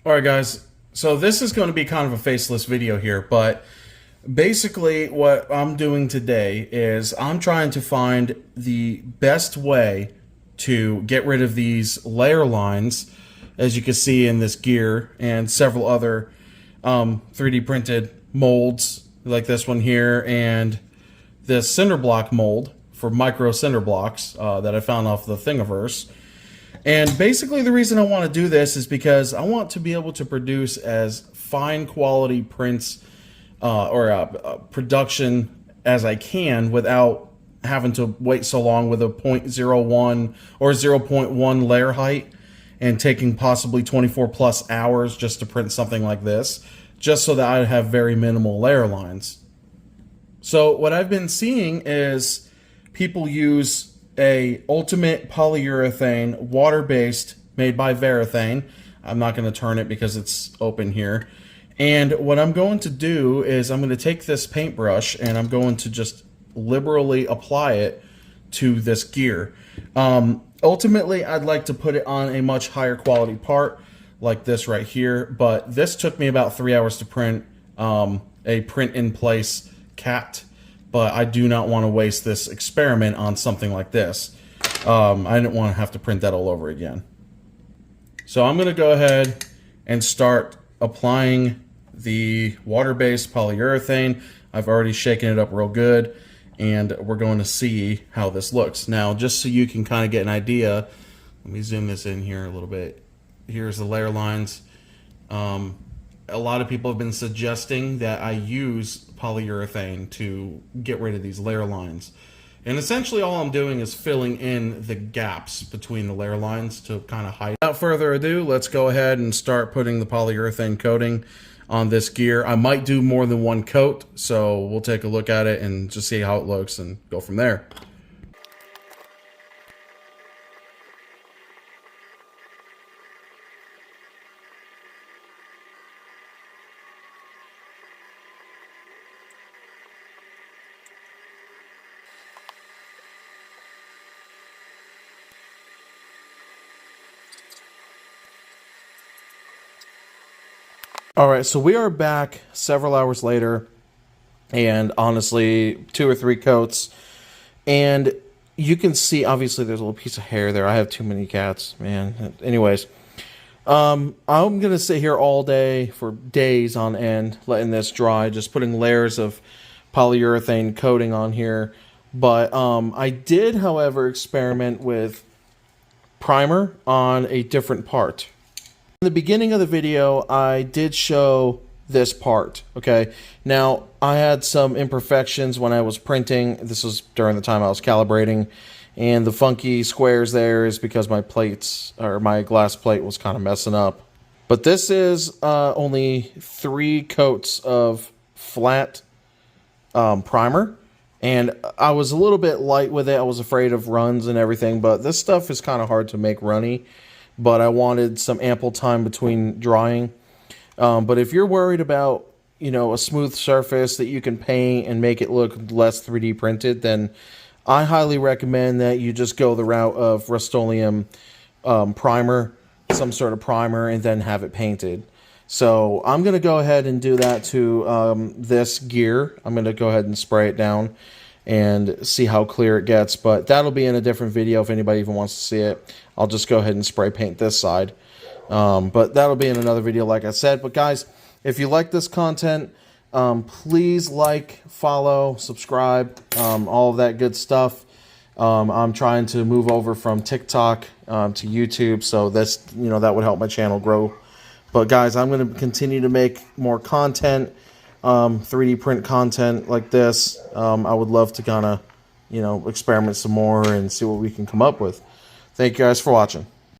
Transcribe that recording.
Alright guys, so this is going to be kind of a faceless video here, but basically what I'm doing today is I'm trying to find the best way to get rid of these layer lines, as you can see in this gear and several other 3D printed molds like this one here and this cinder block mold for micro cinder blocks that I found off the Thingiverse. And basically the reason I want to do this is because I want to be able to produce as fine quality prints production as I can without having to wait so long with a 0.01 or 0.1 layer height and taking possibly 24 plus hours just to print something like this, just so that I have very minimal layer lines. So what I've been seeing is people use a ultimate polyurethane, water-based, made by Varathane. I'm not going to turn it because it's open here. And what I'm going to do is I'm going to take this paintbrush and I'm going to just liberally apply it to this gear. Ultimately, I'd like to put it on a much higher quality part like this right here, but this took me about 3 hours to print a print-in-place cat. But I do not want to waste this experiment on something like this. I didn't want to have to print that all over again. So I'm going to go ahead and start applying the water-based polyurethane. I've already shaken it up real good, and we're going to see how this looks. Now, just so you can kind of get an idea, let me zoom this in here a little bit. Here's the layer lines. A lot of people have been suggesting that I use polyurethane to get rid of these layer lines. And essentially all I'm doing is filling in the gaps between the layer lines to kind of hide. Without further ado, let's go ahead and start putting the polyurethane coating on this gear. I might do more than one coat, so we'll take a look at it and just see how it looks and go from there. All right, so we are back several hours later, and honestly, 2 or 3 coats, and you can see, obviously, there's a little piece of hair there. I have too many cats, man. Anyways, I'm going to sit here all day for days on end, letting this dry, just putting layers of polyurethane coating on here. But I did, however, experiment with primer on a different part. In the beginning of the video, I did show this part, okay? Now, I had some imperfections when I was printing. This was during the time I was calibrating, and the funky squares there is because my plates, or my glass plate, was kind of messing up. But this is only 3 coats of flat primer, and I was a little bit light with it. I was afraid of runs and everything, but this stuff is kind of hard to make runny. But I wanted some ample time between drying. But if you're worried about, you know, a smooth surface that you can paint and make it look less 3D printed, then I highly recommend that you just go the route of Rust-Oleum primer, some sort of primer, and then have it painted. So I'm going to go ahead and do that to this gear. I'm going to go ahead and spray it down and see how clear it gets, but that'll be in a different video if anybody even wants to see it. I'll just go ahead and spray paint this side, but that'll be in another video like I said. But guys, if you like this content, please like, follow, subscribe, all of that good stuff. I'm trying to move over from TikTok to YouTube, so that's, you know, that would help my channel grow. But guys, I'm going to continue to make more content, 3D print content like this. I would love to kind of, you know, experiment some more and see what we can come up with. Thank you guys for watching.